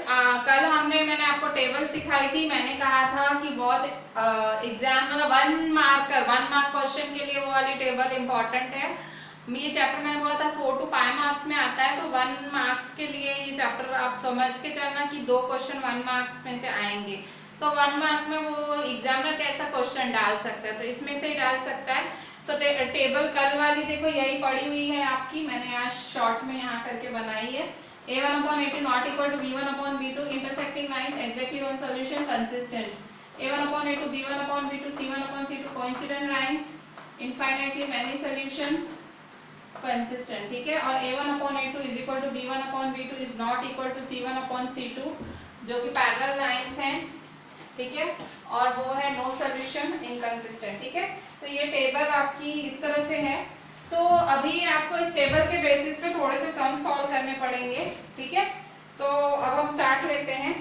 कल मैंने आपको टेबल सिखाई थी। मैंने कहा था कि बहुत एग्जाम मतलब 1 मार्क क्वेश्चन के लिए वो वाली टेबल इम्पोर्टेंट है। ये चैप्टर मैंने बोला था 4 to 5 मार्क्स में आता है, तो 1 मार्क्स के लिए ये चैप्टर आप समझ के चलना कि 2 क्वेश्चन 1 मार्क्स में से आएंगे। तो 1 मार्क में वो एग्जामिनर कैसा क्वेश्चन डाल सकता है, तो इसमें से ही डाल सकता है। तो टेबल कल वाली देखो यही पड़ी हुई है आपकी, मैंने आज शॉर्ट में यहाँ करके बनाई है। a1/a2 not equal to b1/b2 intersecting lines exactly one solution consistent। a1/a2 b1/b2 c1/c2 coincident lines infinitely many solutions consistent, ठीक है। और a1/a2 is equal to b1/b2 is not equal to c1/c2 जो कि पैरेलल लाइंस हैं, ठीक है। और वो है नो सोल्यूशन इनकंसिस्टेंट, ठीक है। तो ये टेबल आपकी इस तरह से है। तो अभी आपको इस टेबल के बेसिस पे थोड़े से सम सॉल्व करने पड़ेंगे, ठीक है। तो अब हम स्टार्ट लेते हैं।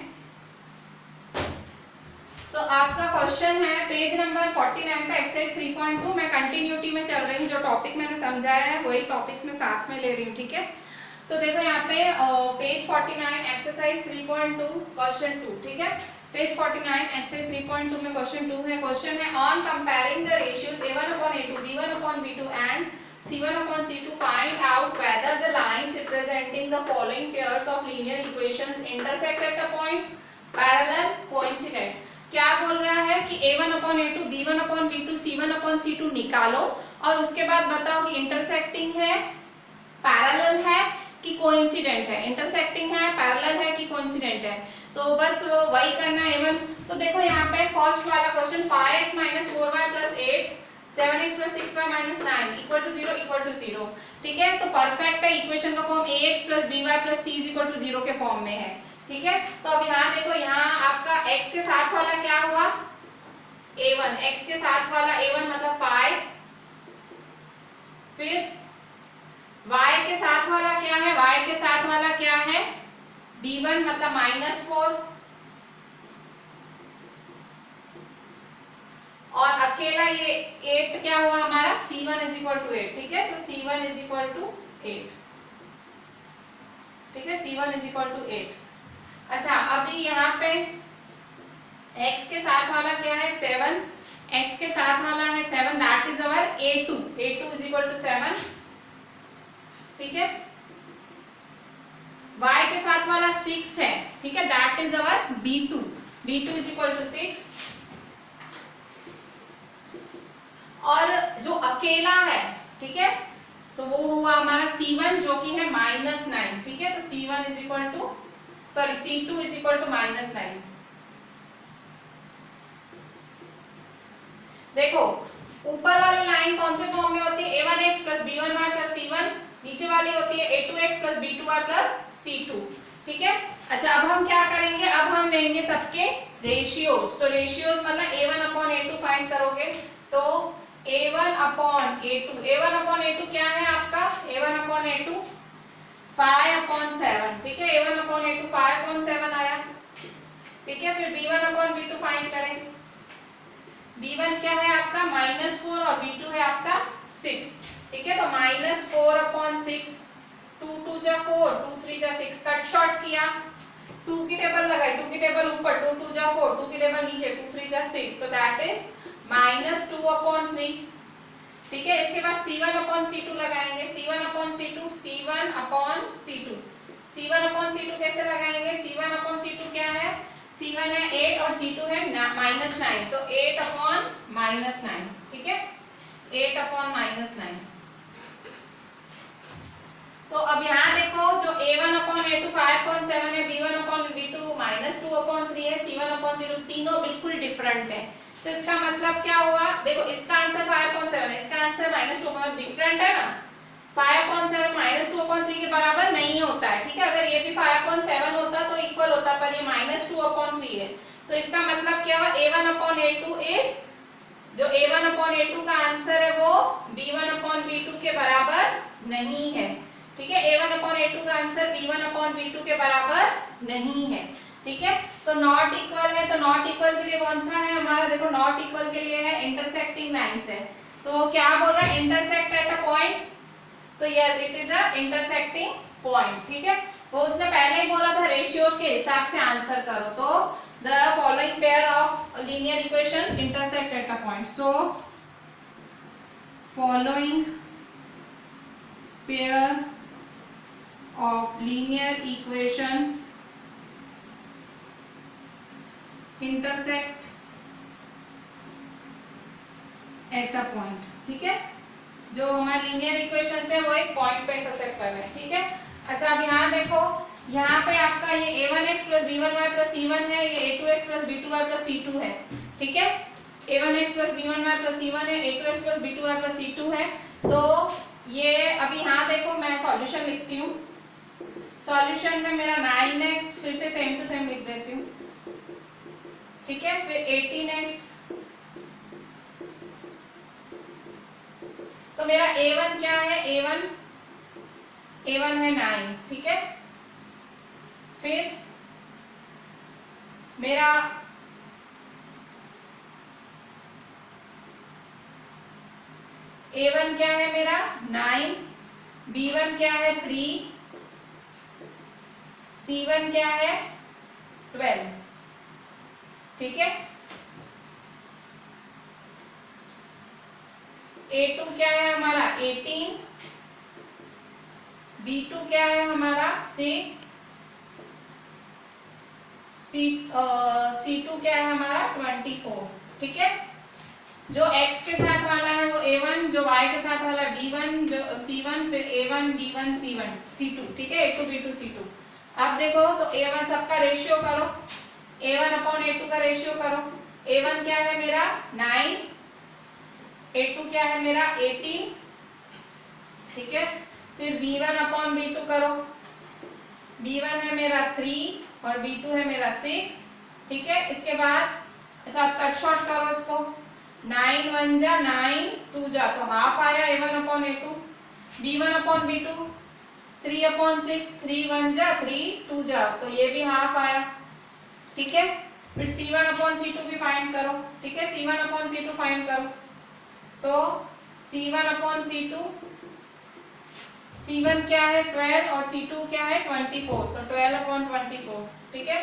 तो आपका क्वेश्चन है पेज नंबर 49 पे एक्सरसाइज 3.2। मैं कंटिन्यूटी में चल रही हूँ, जो टॉपिक मैंने समझाया है वही टॉपिक्स में साथ में ले रही हूँ, ठीक है। तो देखो यहाँ पे पेज 49 एक्सरसाइज 3.2 क्वेश्चन 2, ठीक है। पेज 49 एक्सरसाइज 3.2 में क्वेश्चन 2 है। क्वेश्चन है on comparing the ratios a1/a2 b1/b2 and c1/c2 find out whether the lines representing the following pairs of linear equations intersect at a point parallel coincident। क्या बोल रहा है कि a1/a2 b1/b2 c1/c2 निकालो और उसके बाद बताओ कि इंटरसेक्टिंग है, पैरेलल है कि कोइंसिडेंट है। इंटरसेक्टिंग है, पैरेलल है कि कोइंसिडेंट है, तो बस वो वही करना है a1। तो देखो यहाँ पे फर्स्ट वाला question 5x - 4y + 8 7x + 6y - 9 = 0 ठीक है। तो परफेक्ट है, इक्वेशन का फॉर्म ax + by + c = 0 के फॉर्म में है, ठीक है। तो अब यहाँ देखो, यहाँ आपका x के साथ वाला क्या हुआ a1, x के साथ वाला a1 मतलब 5, फिर y के साथ वाला क्या है, y के साथ वाला क्या है b1 मतलब -4, और अकेला ये 8 क्या हुआ हमारा c1 = 8, ठीक है। तो c1 = 8, ठीक है, c1 = 8। अच्छा, अभी यहाँ पे x के साथ वाला क्या है 7, x के साथ वाला है 7, दैट इज अवर a2 = 7, ठीक है। y के साथ वाला 6 है, ठीक है, दैट इज अवर b2 = 6। और जो अकेला है, ठीक है, तो वो हुआ हमारा c1 जो कि है -9, ठीक है। तो c2 = -9। देखो ऊपर वाली लाइन कौन से फॉर्म में होती है, a1x + b1y + c1, नीचे वाली होती है a2x + b2y + c2, ठीक है। अच्छा, अब हम क्या करेंगे, अब हम लेंगे सबके रेशियोज। तो रेशियोज मतलब a1/a2 फाइंड करोगे, तो a1/a2 क्या है आपका a1/a2 5/7, ठीक है। a1/a2 5/7 आया, ठीक है। फिर b1/b2 फाइंड करें। b1 क्या है आपका -4 और b2 है आपका 6, ठीक है। तो -4/6, 2 2 जा 4, 2 3 जा 6, कट शॉर्ट किया, 2 की टेबल लगाई, 2 की टेबल ऊपर, 2 2 जा 4, 2 की टेबल नीचे, 2 3 जा 6, तो दैट इज -2/3, ठीक है। इसके बाद c1/c2 लगाएंगे, c1/c2 कैसे लगाएंगे, c1/c2 क्या है, c1 है 8 और c2 है -9, तो 8/9, ठीक है, 8/9। तो अब यहाँ देखो, जो a1/a2 5/7 है, b1/b2 -2/3 है, c1/0 तीनों बिल्कुल डिफरेंट है। तो इसका मतलब क्या हुआ, देखो इसका आंसर 5/7 है, इसका आंसर -2/3 डिफरेंट है ना। 5/7 -2/3 के बराबर नहीं होता है, ठीक है। अगर ये भी 5/7 होता तो इक्वल होता, पर ये -2/3 है। तो इसका मतलब क्या हुआ, a1/a2 इज, जो a1/a2 का आंसर है वो b1/b2 के बराबर नहीं है, ठीक है। a1/a2 का आंसर b1/b2 के बराबर नहीं है, ठीक है। तो नॉट इक्वल है, तो नॉट इक्वल के लिए कौन सा है हमारा, देखो नॉट इक्वल के लिए है इंटरसेक्टिंग लाइंस है। तो क्या बोल रहा है, इंटरसेक्ट एट अ पॉइंट, तो yes it is a intersecting point, ठीक है। वो उसने पहले ही बोला था रेशियोज के हिसाब से आंसर करो। तो the following pair of linear equations intersect at a point, so following pair of linear equations intersect at a point. ठीक है, जो हमारे लीनियर इक्वेशंस है वो एक पॉइंट पे इंटरसेक्ट कर रहे हैं। ठीक है, अच्छा अब यहाँ देखो, यहाँ पे आपका ये a1x plus b1y plus c1 है, ये a2x plus b2y plus c2 है। ठीक है, a1x plus b1y plus c1 है, a2x plus b2y plus c2 है। तो ये अभी यहाँ देखो, मैं सॉल्यूशन लिखती हूँ। सॉल्यूशन में मेरा 9x फिर से सेम टू सेम लिख देती हूँ। ठीक है, फिर 18x, तो मेरा a1 क्या है, a1 है 9। ठीक है, फिर मेरा a1 क्या है मेरा 9, b1 क्या है 3, c1 क्या है 12। ठीक है, a2 क्या है हमारा 18, b2 क्या है हमारा 6, c2 क्या है हमारा 24। ठीक है, जो x के साथ वाला है वो a1, जो y के साथ वाला b1, जो c1, फिर a1 b1 c1 c2। ठीक है, a2 b2 c2। अब देखो तो a1 सबका रेशियो करो, a1 अपॉन a2 का रेशियो करो। a1 क्या है मेरा 9, a2 क्या है मेरा 18। ठीक है, फिर b1 अपॉन b2 करो, b1 है मेरा 3 और b2 है मेरा 6। ठीक है, इसके बाद अच्छा आप कट शॉर्ट करो इसको, 9 1 जा 9 2 जा, तो हाफ आया a1 upon a2, b1 upon b2 3 upon 6, 3 1 जा 3 2 जा, तो ये भी हाफ आया। ठीक है, फिर c1 अपॉन c2 भी फाइंड करो। ठीक है, c1 अपॉन c2 फाइंड करो, तो c1 अपॉन c2, c1 क्या है 12 और c2 क्या है 24, तो 12 अपॉन 24। ठीक है,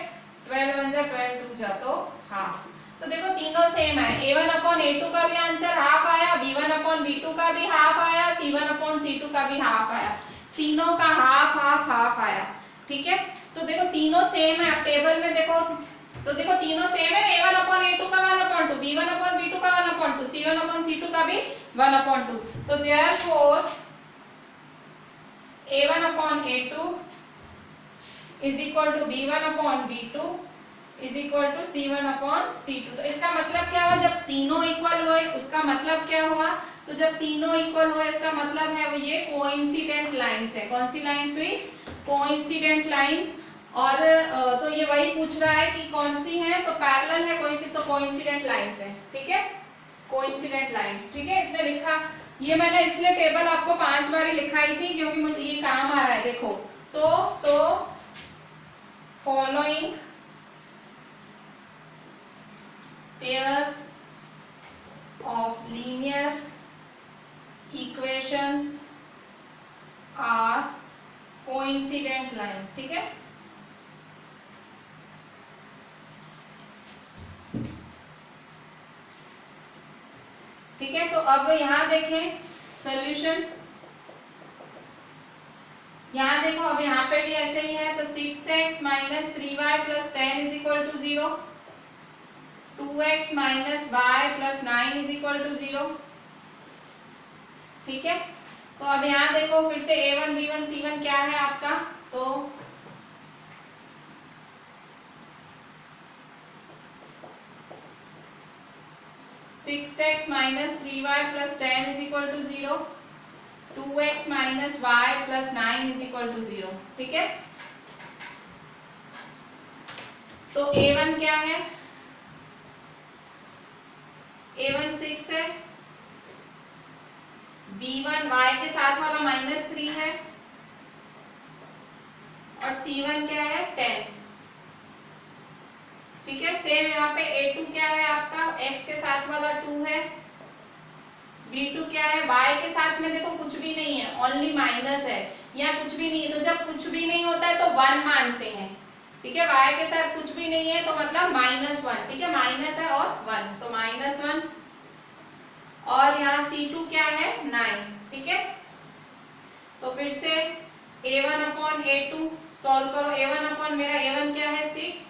12 1 जा 12 2 जा, तो हाफ। तो देखो तीनों सेम है, a1 अपॉन a2 का भी आंसर हाफ आया, b1 अपॉन b2 का भी हाफ आया, c1 अपॉन c2 का भी हाफ आया, तीनों का हाफ हाफ हाफ आया। ठीक है, तो देखो तीनों सेम है। आप टेबल में देखो तो देखो तीनों सेम है, a1 अपॉन a2 का 1/2, b1 अपॉन b2 का 1/2, c1 अपॉन c2 का भी 1/2। तो therefore a1 upon a2 is equal to b1 upon b2 is equal to c1 upon c2। तो इसका मतलब क्या हुआ, जब तीनों इक्वल हुए उसका मतलब क्या हुआ, तो जब तीनों इक्वल हुए इसका मतलब है वो ये कोइंसिडेंट लाइंस है। कौन सी लाइंस हुई, कोइंसिडेंट लाइंस। और तो ये वही पूछ रहा है कि कौन सी है, तो पैरेलल है, तो कोइंसिडेंट लाइंस है। ठीक है, कोइंसिडेंट लाइंस। ठीक है, इसने लिखा, ये मैंने इसलिए टेबल आपको 5 बार लिखाई थी क्योंकि मुझे ये काम आ रहा है। देखो तो so following pair of linear equations are coincident lines. ठीक है, ठीक है, तो अब यहां देखें सॉल्यूशन, यहां देखो अब यहाँ पे भी ऐसे ही है। तो 6x minus 3y plus 10 is equal to 0, 2x minus y plus 9 is equal to 0। ठीक है, तो अब यहाँ देखो फिर से a1 b1 c1 क्या है आपका, तो six x minus 3y plus 10 is equal to 0, 2x minus y plus 9 is equal to 0। ठीक है, तो a1 क्या है, a1 6 है, b1 y के साथ वाला -3 है और c1 क्या है 10। ठीक है, सेम यहाँ पे a2 क्या है आपका, x के साथ वाला 2 है, b2 क्या है, y के साथ में देखो कुछ भी नहीं है, ओनली माइनस है, या कुछ भी नहीं है, तो जब कुछ भी नहीं होता है तो 1 मानते हैं, ठीक है। y के साथ कुछ भी नहीं है तो मतलब -1, ठीक है, माइनस है और 1, तो -1, और यहाँ C2 क्या है 9, ठीक है। तो फिर से A1 अपॉन A2 सॉल्व करो। A1 अपॉन मेरा A1 क्या है 6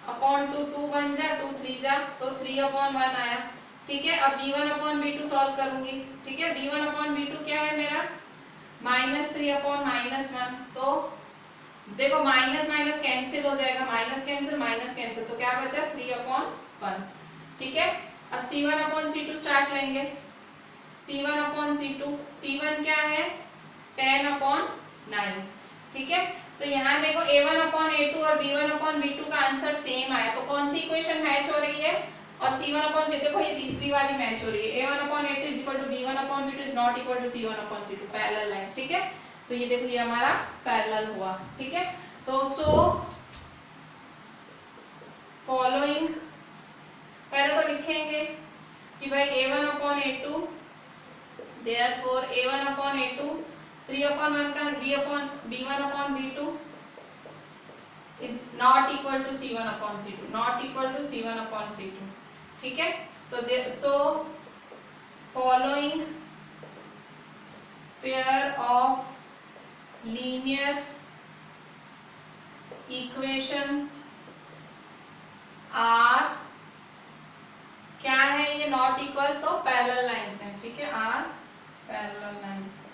अपॉन 2, 2 1 जा 2 3 जा, तो 3 अपॉन 1 आया, ठीक है। अब B1 अपॉन B2 सॉल्व करूंगी, ठीक है। B1 अपॉन B2 क्या है मेरा -3 अपॉन -1, तो देखो माइनस माइनस कैंसिल हो जाएगा, माइनस कैंसिल, तो क्या बचा 3 अपॉन 1, ठीक है। अब C1 अपॉन C2 स्टार्ट लेंगे। C1 अपॉन C2, C1 क्या है 10 अपॉन 9, ठीक है। तो यहाँ देखो A1 अपॉन A2 और B1 अपॉन B2 का आंसर सेम आया, तो कौन सी इक्वेशन मैच हो रही है, और C1 अपॉन C2 देखो ये तीसरी वाली मैच हो रही है। A1 upon A2 is equal to B1 upon B2 is not equal to C1 upon C2, parallel lines, ठीक है। तो ये देखो ये हमारा पैरेलल हुआ, ठीक है। तो सो फॉलोइंग पहले तो लिखेंगे कि भाई A1 upon A2, therefore A1 upon A2 3 upon 1 का B1 upon B2 is not equal to C1 upon C2, not equal to C1 upon C2, ठीक है। तो so following pair of linear equations are क्या है ये not equal, तो parallel lines हैं, ठीक है, आर पैरेलल लाइंस,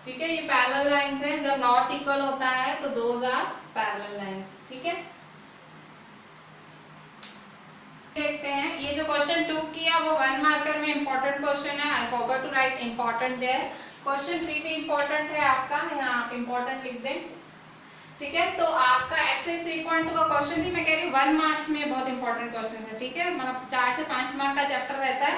ठीक है। ये पैरेलल लाइंस हैं, जब नॉट इक्वल होता है तो दोज आर पैरेलल लाइंस, ठीक है। देखते हैं ये जो क्वेश्चन 2 किया वो 1 मार्कर में इंपॉर्टेंट क्वेश्चन है, I forgot to write important there. Question 3 भी इंपॉर्टेंट है आपका, यहाँ आप इंपॉर्टेंट लिख दें, ठीक है। तो आपका एक्सरसाइज 3.2 का क्वेश्चन भी मैं कह रही हूँ 1 मार्क्स में बहुत इंपॉर्टेंट क्वेश्चन है, ठीक है। मतलब 4 से 5 मार्क का चैप्टर रहता है,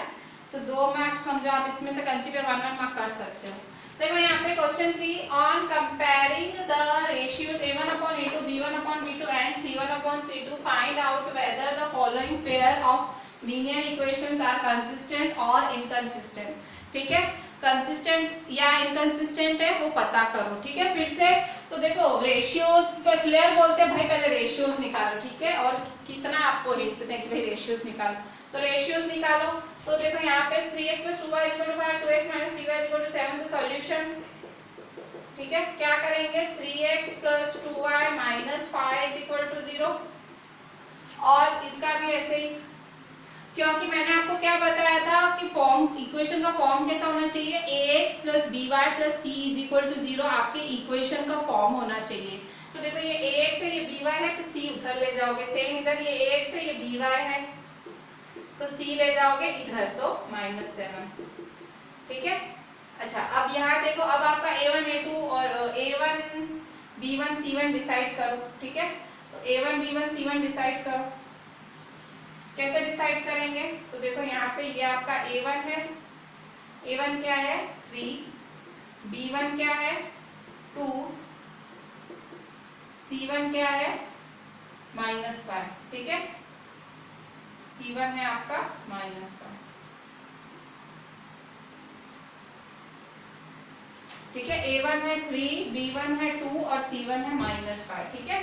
तो 2 मार्क्स समझो आप इसमें से कंसीडर 1 मार्क कर सकते हो। देखो यहाँ पे question 3 on comparing the ratios A1 upon A2, B1 upon B2 and C1 upon C2 find out whether the following pair of linear equations are consistent और इनकंसिस्टेंट, ठीक है। कंसिस्टेंट या इनकंसिस्टेंट है वो पता करो, ठीक है। फिर से तो देखो रेशियोज पे क्लियर बोलते हैं भाई पहले रेशियोज निकालो, ठीक है, और कितना आपको हिंट दें कि भाई रेशियोज निकालो, तो रेशियोज निकालो। तो देखो यहाँ पे 3x + 2y = 5, 2x - 3y = 7, तो सॉल्यूशन, ठीक है, क्या करेंगे 3x + 2y - 5 = 0, और इसका भी ऐसे ही, क्योंकि मैंने आपको क्या बताया था कि फॉर्म इक्वेशन का फॉर्म कैसा होना चाहिए, ax + by + c = 0 आपके इक्वेशन का फॉर्म होना चाहिए। तो देखो ये ax है, ये by है, तो c उधर ले जाओगे, सेम इधर ये ax है, ये by है, तो c ले जाओगे इधर, तो -7, ठीक है। अच्छा अब यहाँ देखो, अब आपका A1 A2 और A1 B1 C1 डिसाइड करो, ठीक है। तो A1 B1 C1 डिसाइड करो, कैसे डिसाइड करेंगे, तो देखो यहाँ पे ये आपका A1 है, A1 क्या है 3, B1 क्या है 2, C1 क्या है -5, ठीक है, C1 है आपका -5, ठीक है। A1 है 3, B1 है 2 और C1 है -5, ठीक है।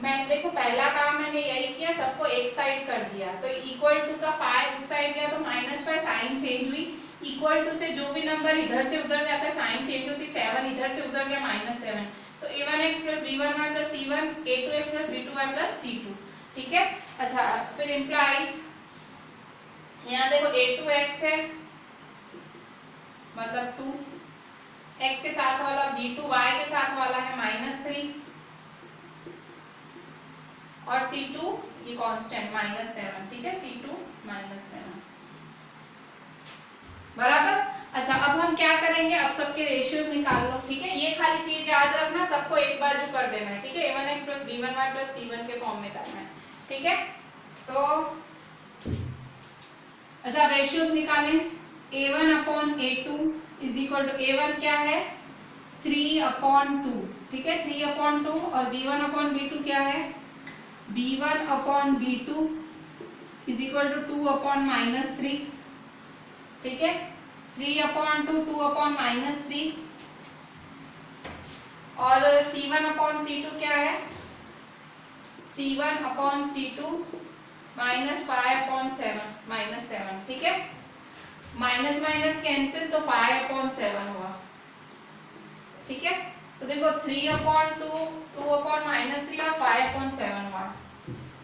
मैंने देखो पहला काम मैंने यही किया, सबको एक साइड कर दिया, तो इक्वल टू का 5 इस साइड गया तो -5, साइन चेंज हुई, इक्वल टू से जो भी नंबर इधर से उधर जाता है साइन चेंज होती, 7 इधर से उधर गया -7, तो A1x + B1y + C1, A2x + B2y + C2, ठीक है। अच्छा फिर इंप्लाइज यहाँ देखो A2x है मतलब 2, x के साथ वाला B2 y के साथ वाला है -3, और C2 ये कांस्टेंट -7, ठीक है, C2 -7 बराबर। अच्छा अब हम क्या करेंगे, अब सबके रेशियोज निकाल लो, ठीक है। ये खाली चीज याद रखना, सबको एक बाजू कर देना है, ठीक है। A1x + B1y + C1 के फॉर्म में करना है, ठीक है। तो अच्छा रेशियोज निकालें, A1 अपॉन A2 = A1 क्या है 3/2, ठीक है, 3/2, और B1 अपॉन B2 क्या है B1 अपॉन B2 = 2/-3, ठीक है। 3/2 2/-3 और C1/C2 क्या है, C1/C2 -5/7 ठीक है, माइनस माइनस कैंसिल तो 5/7 हुआ, ठीक है। तो देखो 3/2 2/-3 और 5/7 हुआ,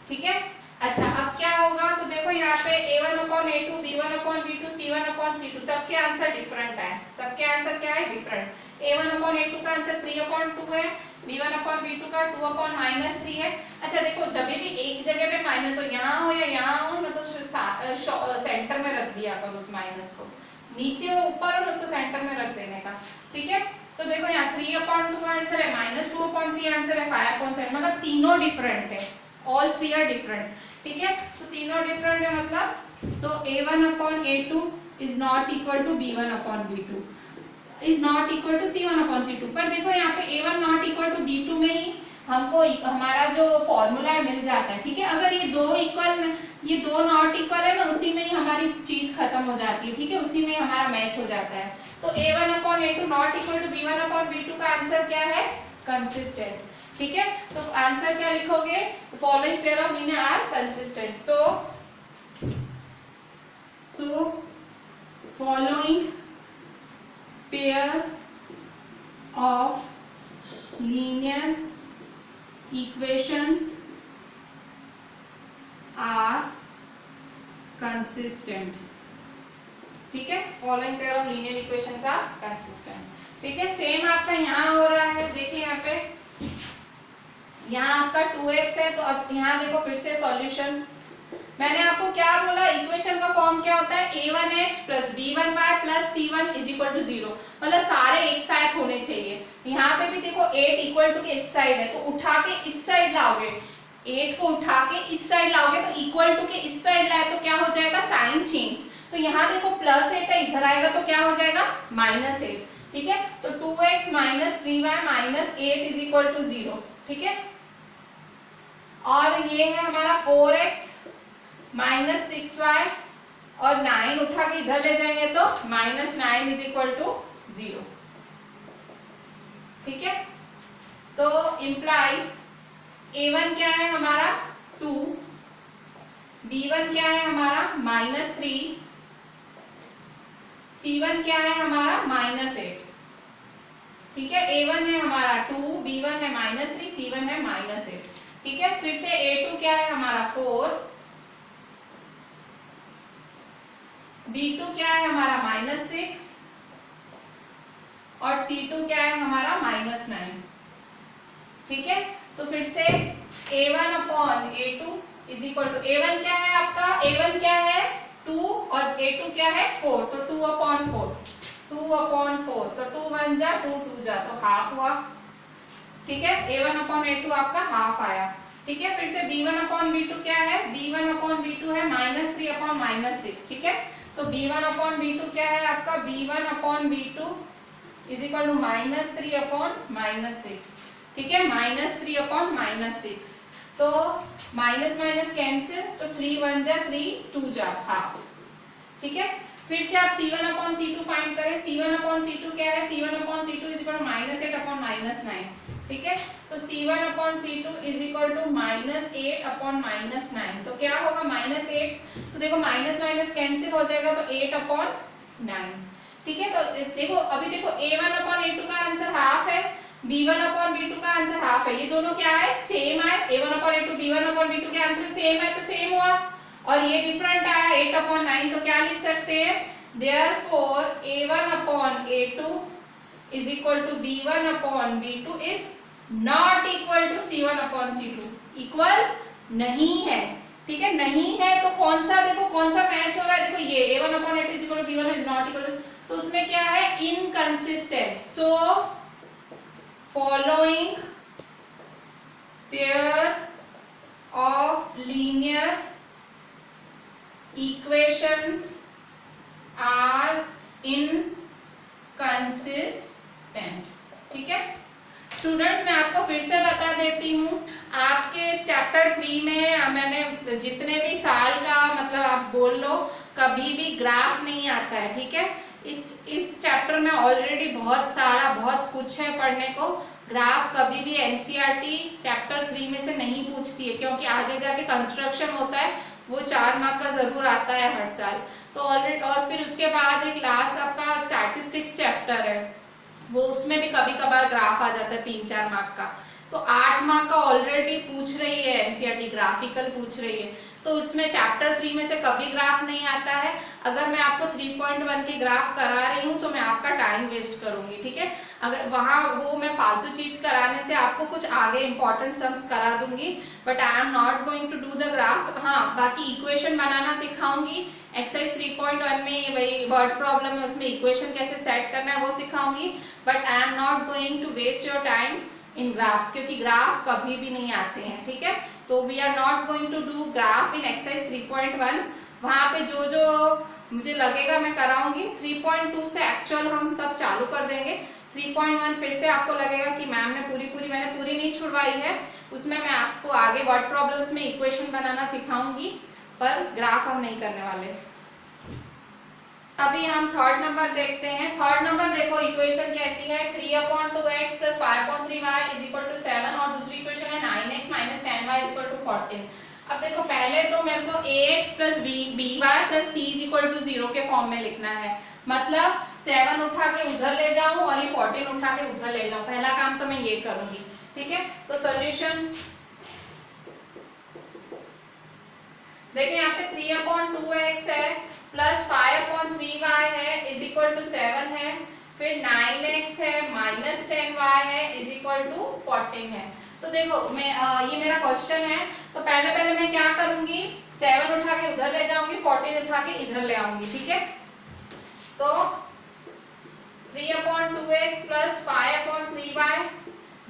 ठीक है। अच्छा अब क्या होगा, तो देखो यहाँ पे A1/A2 B1/B2 C1/C2 सबके आंसर डिफरेंट है, सबके आंसर क्या है, डिफरेंट। A1/A2 का आंसर 3/2 है, B1/B2 का 2/-3 है। अच्छा देखो जब भी एक जगह पे माइनस हो, यहाँ हो या यहाँ हो, मतलब सेंटर में रख दिया कर उस माइनस को, नीचे हो ऊपर हो उसको सेंटर में रख देने का, ठीक है। तो देखो यहाँ 3/2 का आंसर है, -2/3 आंसर है, 5/7 मतलब तीनों डिफरेंट है, ऑल थ्री आर डिफरेंट, ठीक है। तो तीनों डिफरेंट है मतलब, तो A1/A2 is not equal to B1/B2 is not equal to C1/C2। पर देखो यहाँ पे A1 not equal to B2 में ही हमको हमारा जो फॉर्मूला है मिल जाता है, ठीक है। अगर ये दो नॉट इक्वल है ना, उसी में ही हमारी चीज खत्म हो जाती है, ठीक है, उसी में हमारा मैच हो जाता है। तो A1/A2 not equal to B1/B2 का आंसर क्या है, कंसिस्टेंट, ठीक है। तो आंसर क्या लिखोगे, following pair of linear are consistent, so following pair of linear equations are consistent, ठीक है। Following pair of linear equations are consistent, ठीक है। सेम आपका यहाँ हो रहा है, देखिए यहाँ पे, यहाँ आपका 2x है, तो अब यहाँ देखो फिर से सॉल्यूशन, मैंने आपको क्या बोला, इक्वेशन का फॉर्म क्या होता है, a1x + b1y + c1 = 0, मतलब सारे एक साथ होने चाहिए। यहाँ पे भी देखो 8 इक्वल टू के इस साइड है, तो उठा के इस साइड लाओगे, 8 को उठा के इस साइड लाओगे तो इक्वल टू के इस साइड लाए तो क्या हो जाएगा, साइन चेंज। तो यहाँ देखो +8 है, इधर आएगा तो क्या हो जाएगा, -8, ठीक है। तो 2x - 3y - 8 = 0, ठीक है। और ये है हमारा 4x - 6y और 9 उठा के इधर ले जाएंगे तो -9 = 0, ठीक है। तो इम्प्लाइज A1 क्या है हमारा 2, B1 क्या है हमारा -3, C1 क्या है हमारा -8, ठीक है। A1 है हमारा 2, B1 है -3, C1 है -8, ठीक है। फिर से A2 क्या है हमारा 4, B2 क्या है हमारा -6 और C2 क्या है हमारा -9, ठीक है। तो फिर से A1/A2 A1 क्या है आपका, A1 क्या है 2 और A2 क्या है 4, तो 2/4 तो 2 1 जा 2 2 जा तो हाफ हुआ, ठीक है। A1/A2 आपका हाफ आया, ठीक है। फिर से B1/B2 क्या है, B1/B2 है -3/-6, ठीक है। तो B1/B2 क्या है आपका, B1/B2 = -3/-6, ठीक है, -3/-6। तो माइनस माइनस कैंसिल, तो 3 1 जा 3 2 जा हाफ, ठीक है। फिर से आप C1/C2 फाइंड करें, C1/C2 क्या है, C1/C2 = -8/-9, ठीक है। तो C1/C2 = -8/-9, तो क्या होगा -8, तो देखो माइनस माइनस कैंसिल हो जाएगा तो 8/9, ठीक है। तो देखो अभी देखो A1/A2 का आंसर हाफ है, B1/B2 का आंसर हाफ है, ये दोनों क्या है, सेम है। A1/A2 B1/B2 के आंसर सेम है तो सेम हुआ, और ये डिफरेंट आया 8/9, तो क्या लिख सकते हैं, therefore A1/A2 = B1/B2 is not equal to C1/C2, equal नहीं है, ठीक है। नहीं है तो कौन सा, देखो कौन सा मैच हो रहा है, देखो ये A1/A2 = B1 is not equal to, तो उसमें क्या है, inconsistent. So following pair of linear equations are inconsistent, ठीक है। स्टूडेंट्स मैं आपको फिर से बता देती हूँ, आपके इस चैप्टर 3 में मैंने जितने भी साल का मतलब आप बोल लो, कभी भी ग्राफ नहीं आता है, ठीक है। इस चैप्टर में ऑलरेडी बहुत कुछ है पढ़ने को। ग्राफ कभी भी एनसीईआरटी चैप्टर 3 में से नहीं पूछती है, क्योंकि आगे जाके कंस्ट्रक्शन होता है, वो 4 मार्क का जरूर आता है हर साल। तो ऑलरेडी, और फिर उसके बाद एक लास्ट आपका स्टैटिस्टिक्स चैप्टर है, वो उसमें भी कभी कभार ग्राफ आ जाता है 3-4 मार्क का। तो 8 मार्क का ऑलरेडी पूछ रही है एनसीईआरटी, ग्राफिकल पूछ रही है। तो उसमें चैप्टर 3 में से कभी ग्राफ नहीं आता है। अगर मैं आपको 3.1 के ग्राफ करा रही हूँ तो मैं आपका टाइम वेस्ट करूंगी, ठीक है। अगर वहाँ वो मैं फालतू चीज कराने से आपको कुछ आगे इंपॉर्टेंट सम्स करा दूंगी, but I am not going to do the graph. हाँ, बाकी इक्वेशन बनाना सिखाऊंगी। एक्सरसाइज 3.1 में वही वर्ड प्रॉब्लम है, उसमें इक्वेशन कैसे सेट करना है वो सिखाऊंगी, but I am not going to waste your time in graphs, क्योंकि ग्राफ कभी भी नहीं आते हैं, ठीक है। तो we are not going to do graph in exercise 3.1। वहाँ पे जो जो मुझे लगेगा मैं कराऊंगी। 3.2 से एक्चुअल हम सब चालू कर देंगे। 3.1 फिर से आपको लगेगा कि मैम ने मैंने पूरी नहीं छुड़वाई है, उसमें मैं आपको आगे वर्ड प्रॉब्लम्स में इक्वेशन बनाना सिखाऊंगी, पर ग्राफ हम नहीं करने वाले। अभी हम थर्ड नंबर देखते हैं। थर्ड नंबर देखो, इक्वेशन कैसी है, 3/2x + 5/3y = 7, और दूसरी इक्वेशन है 9x - 10y = 14। अब देखो, पहले तो मेरे को ax + by + c = 0 के फॉर्म में लिखना है। मतलब 7 उठा के उधर ले जाऊं और ये 14 उठा के उधर ले जाऊं। पहला काम तो मैं ये करूंगी, ठीक है। तो सॉल्यूशन देखिए, यहाँ पे 3/2x है प्लस 5/3y है = 7 है, फिर 9x है माइनस 10y है = 14 है। तो देखो, मैं ये मेरा क्वेश्चन है, तो पहले मैं क्या करूंगी, 7 उठा के उधर ले जाऊंगी, 14 उठा के इधर ले आऊंगी, ठीक है। तो 3/2x प्लस 5/3y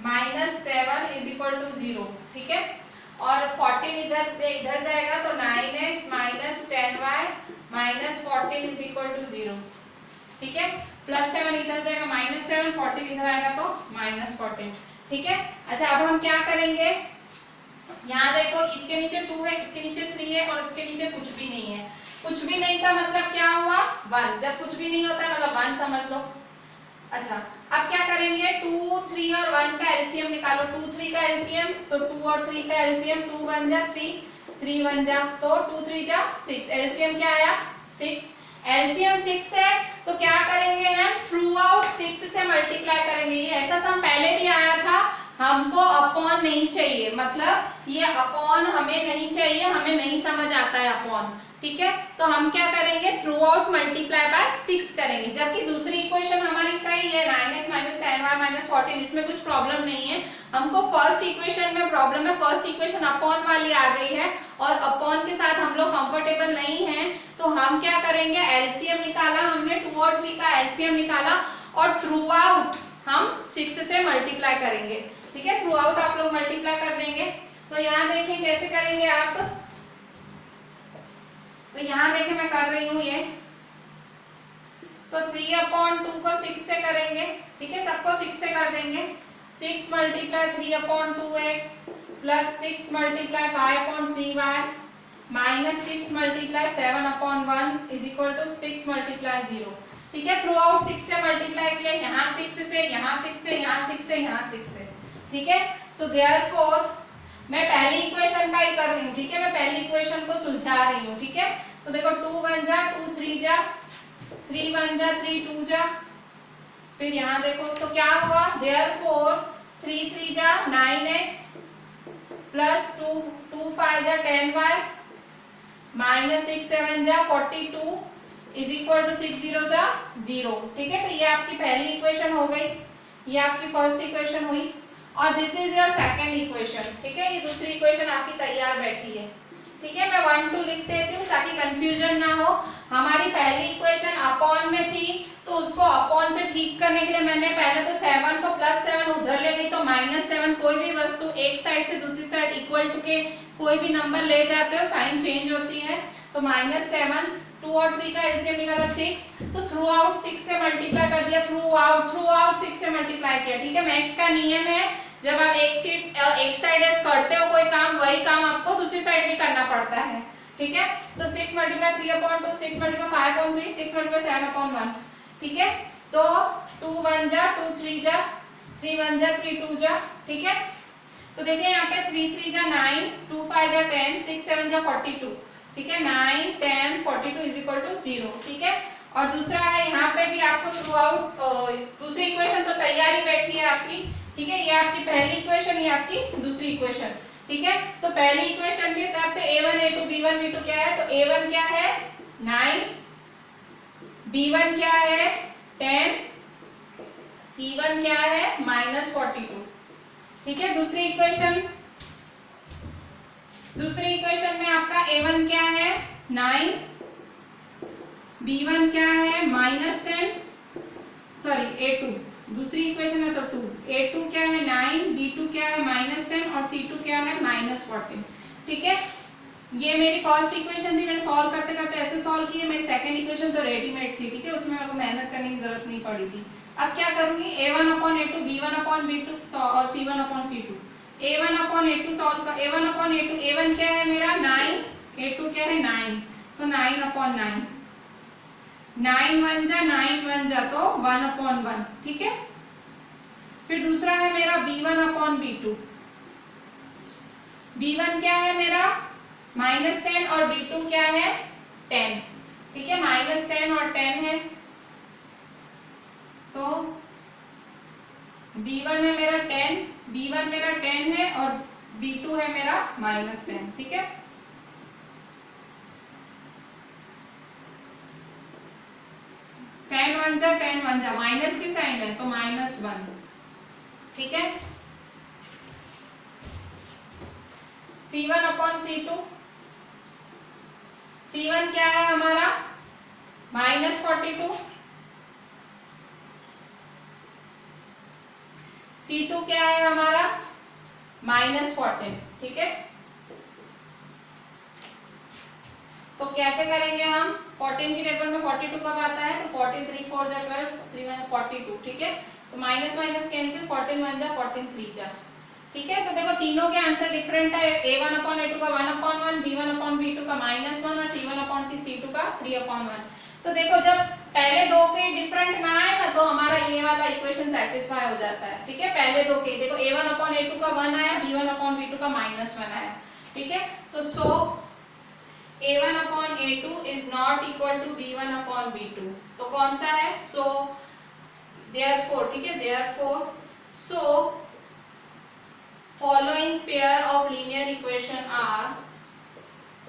माइनस 7 = 0, ठीक है। और 14 इधर से इधर जाएगा तो 9x माइनस 10y माइनस 14 = 0, ठीक है। प्लस 7 इधर जाएगा माइनस 7, 14 इधर आएगा तो माइनस 14, ठीक है। अच्छा, अब हम क्या करेंगे, यहाँ देखो, इसके नीचे 2 है, इसके नीचे 3 है, और इसके नीचे कुछ भी नहीं है। कुछ भी नहीं का मतलब क्या हुआ, 1। जब कुछ भी नहीं होता है मतलब 1 समझ लो। अच्छा, अब क्या करेंगे, 2, 3 और 1 का एलसीएम निकालो। 2, 3 का एलसीएम, तो 2 और 3 का एलसीएम, 2 1 जा 3, 3 1 जा, तो 2 3 जा 6। एलसीएम क्या आया, 6। एलसीएम 6 है, तो क्या करेंगे हम, थ्रू आउट 6 से मल्टीप्लाई करेंगे। ये ऐसा सम पहले भी आया था, हमको अपॉन नहीं चाहिए, मतलब ये अपॉन हमें नहीं चाहिए, हमें नहीं समझ आता है अपॉन, ठीक है। तो हम क्या करेंगे, थ्रू आउट मल्टीप्लाई बाय 6 करेंगे। जबकि दूसरी इक्वेशन हमारी सही है, 9x - 10y - 14, इसमें कुछ प्रॉब्लम नहीं है। हमको फर्स्ट इक्वेशन में प्रॉब्लम है, फर्स्ट इक्वेशन अपॉन वाली आ गई है, और अपॉन के साथ हम लोग कंफर्टेबल नहीं है। तो हम क्या करेंगे, एलसीएम निकाला हमने, 2 और 3 का एलसीएम निकाला, और थ्रू आउट हम 6 से मल्टीप्लाई करेंगे, ठीक है। थ्रू आउट आप लोग मल्टीप्लाई कर देंगे। तो यहाँ देखें कैसे करेंगे आप, तो यहाँ देखें मैं कर रही हूँ ये, तो 3/2 को 6 से करेंगे, ठीक है, सबको 6 से कर देंगे। 6 × 3/2x प्लस 6 × 5/3y माइनस 6 × 7/1 = 6 × 0, ठीक है। थ्रू आउट 6 से मल्टीप्लाई किया, यहाँ 6 से, यहाँ 6 से, यहाँ 6 से, यहाँ 6 से, ठीक है। तो देयरफॉर मैं पहली इक्वेशन का ही कर रही हूँ, ठीक है, मैं पहली इक्वेशन को सुलझा रही हूँ, ठीक है। तो देखो, 2 1 जा 2 3 जा, 3 1 जा 3 2 जा, फिर यहाँ देखो तो क्या हुआ, देयरफॉर 3 3 जा 9x प्लस 2 5 जा 10y माइनस 6 7 जा 42 = 6 0 जा 0, ठीक है। तो ये आपकी पहली इक्वेशन हो गई, ये आपकी फर्स्ट इक्वेशन हुई, और this is your second equation, ठीक है। ये दूसरी इक्वेशन आपकी तैयार बैठी है, ठीक है। मैं 1 2 लिख देती हूँ ताकि कंफ्यूजन ना हो। हमारी पहली इक्वेशन अपॉन में थी, तो उसको अपॉन से ठीक करने के लिए मैंने पहले तो 7 को +7 उधर ले गई, तो -7। कोई भी वस्तु एक साइड से दूसरी साइड इक्वल टू के कोई भी नंबर ले जाते हो, साइन चेंज होती है, तो -7। 2 और 3 का एलसीएम निकाला 6, तो थ्रू आउट 6 से मल्टीप्लाई कर दिया, थ्रू आउट 6 से मल्टीप्लाई किया, ठीक है। मैथ्स का नियम है, जब आप एक साइड करते हो कोई काम, वही काम आपको दूसरी साइड भी करना पड़ता है, ठीक है। तो 6 × 3/2, 6 × 5/3, 6 × 7/1, ठीक है। तो 2 1 जा 2 3 जा 3 1 जा 3 2 जा, ठीक है। तो देखिए यहाँ पे 3 3 जा 9, 2 5 जा 10, 6 7 जा 42, ठीक है। 9 10 42 इज इक्वल टू 0, ठीक है। और दूसरा है यहाँ पे भी आपको थ्रू आउट दूसरी इक्वेशन तो तैयारी बैठी है आपकी, ठीक है। ये आपकी पहली इक्वेशन, ये आपकी दूसरी इक्वेशन, ठीक है। तो पहली इक्वेशन के हिसाब से a1 a2 b1 b2 क्या है, तो a1 क्या है 9, b1 क्या है 10, c1 क्या है -42, ठीक है। दूसरी इक्वेशन में आपका a1 क्या है 9, b1 क्या है -10, सॉरी a2, दूसरी इक्वेशन है तो 2, a2 क्या है 9, b2 क्या है -10 और c2 क्या है -14, ठीक है। ये मेरी फर्स्ट इक्वेशन थी, मैंने सॉल्व करते करते ऐसे सॉल्व की है। मेरी सेकंड इक्वेशन तो रेडीमेड थी, ठीक है, उसमें मेरे को मेहनत करने की जरूरत नहीं पड़ी थी। अब क्या करूंगी, a1/a2 b1/b2 और c1/c2, a1/a2 सॉल्व कर, a1/a2, a1 क्या है मेरा 9, a2 क्या है 9, तो 9/9, 9 1 जा 9 1 जा तो 1/1, ठीक है। फिर दूसरा है मेरा b1/b2, b1 क्या है मेरा -10 और b2 क्या है 10, ठीक है। -10 और 10 है तो b1 है मेरा 10, b1 मेरा 10 है और b2 है मेरा -10, ठीक है। टेन वन जा माइनस की साइन है तो -1, ठीक है। c1/c2, c1 क्या है हमारा -42, c2 क्या है हमारा -14, ठीक है। तो कैसे करेंगे हम, 14 की टेबल में 42 कब आता है, तो 14 3 4 जा 12, 3 1 42, ठीक है। तो माइनस माइनस कैंसिल, 14 1 जा 14 3 जा, ठीक है। तो देखो तीनों के आंसर डिफरेंट है, a1/a2 का 1/1, b1/b2 का -1 और c1/c2 का 3/1। तो देखो जब पहले दो के डिफरेंट ना आए ना तो हमारा ये वाला इक्वेशन सेटिस्फाई हो जाता है, ठीक है। पहले दो के देखो a1/a2 का 1 आया, b1/b2 का -1 आया, ठीक है। तो सो a1/a2 is not equal to b1/b2, तो कौन सा है, so therefore, ठीक है, therefore so following pair of linear equation are,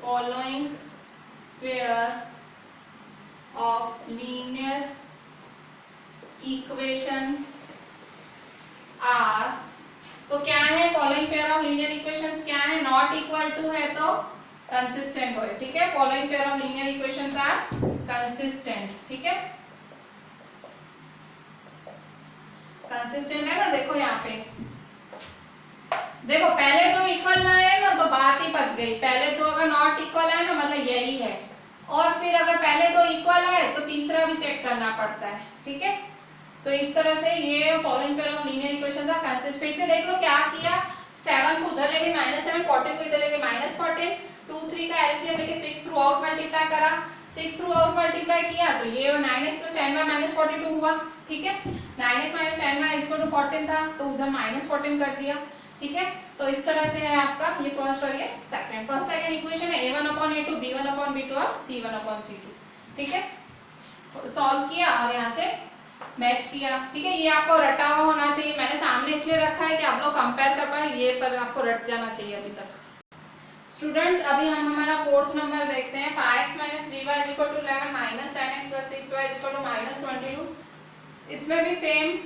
following pair of linear equations are, तो क्या है following pair of linear equations क्या है, not equal to है तो कंसिस्टेंट हो, ठीक है। Following pair of linear equations are consistent, ठीक है। कंसिस्टेंट है ना, देखो यहाँ पे देखो पहले दो इक्वल ना है ना तो बात ही पक गई, पहले दो अगर नॉट इक्वल है ना मतलब यही है, और फिर अगर पहले दो इक्वल है तो तीसरा भी चेक करना पड़ता है, ठीक है। तो इस तरह से ये following pair of linear equations are consistent. फिर से देख लो क्या किया, 7 को उधर लेके -7, 14 को इधर लेके -14, 2 3 का एलसीएम लेके 6 थ्रू आउट मल्टीप्लाई करा, 6 थ्रू आउट मल्टीप्लाई किया तो ये 9x + 10y - 42 हुआ, ठीक है। 9x - 10y = 14 था तो उधर -14 कर दिया, ठीक है। तो इस तरह से है आपका ये फर्स्ट और ये सेकंड। फर्स्ट सेकंड इक्वेशन है a1/a2 b1/b2 और c1/c2, ठीक है। सॉल्व किया और यहाँ से मैच किया, ठीक है। ये आपको रटा हुआ होना चाहिए, मैंने सामने इसलिए रखा है कि आप लोग कंपेयर कर पाए, ये पर आपको रट जाना चाहिए अभी तक। स्टूडेंट्स अभी हम हमारा फोर्थ नंबर देखते हैं, 5x - 3y = 11 - 10x + 6y = -22। इसमें भी सेम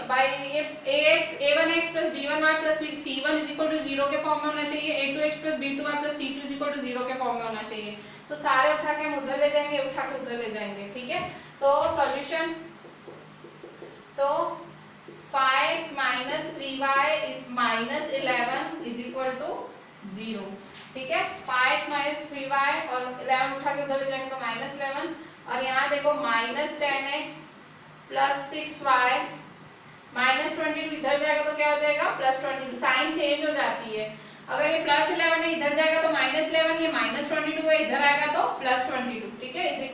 बाय ये a1x + b1y + c1 = 0 के फॉर्म में होना चाहिए, a2x + b2y + c2 = 0 के फॉर्म में होना चाहिए। तो सारे उठा के हम उधर ले जाएंगे, उठा के उधर ले जाएंगे, ठीक है। तो सॉल्यूशन, तो 5x - 3y - 11 = 0, ठीक है। 5x - 3y और 11 उठा के उधर ले जाएंगे तो -11, और यहाँ देखो -10x + 6y -22 इधर जाएगा तो क्या हो जाएगा +22, साइन चेंज हो जाती है। अगर ये +11 है इधर जाएगा तो -11, ये -22 है इधर आएगा तो +22, ठीक है, =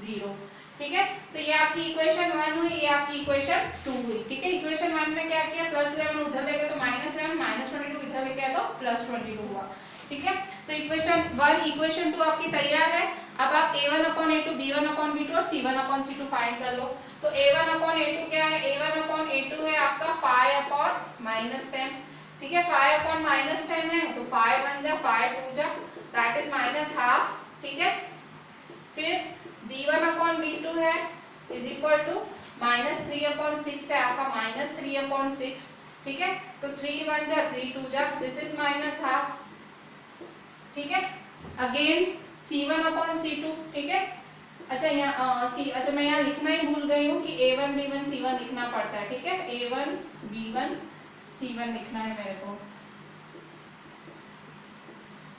0, ठीक है। तो ये आपकी इक्वेशन 1 हुई, ये आपकी इक्वेशन 2 हुई। ठीक है, इक्वेशन 1 में क्या किया, +11 उधर लेके तो -11, -22 इधर लेके आया तो +22 हुआ। ठीक है, तो इक्वेशन 1 इक्वेशन 2 आपकी तैयार है। अब आप a1/a2 b1/b2 और c1/c2 फाइंड कर लो। तो a1/a2 क्या है, a1/a2 है आपका 5/-10। ठीक है, 5/-10 है तो 5 1 जा 5 2 जा दैट इज -12। ठीक है, फिर b1/b2 है इज इक्वल टू -3/6 है आपका -3/6। ठीक है, तो 3 1 जा 3 2 जा दिस इज -12। ठीक है, अगेन c1/c2। ठीक है, अच्छा अच्छा मैं यहाँ लिखना ही भूल गई हूँ कि a1 b1 c1 लिखना पड़ता है। ठीक है, a1 b1 c1 लिखना है मेरे को।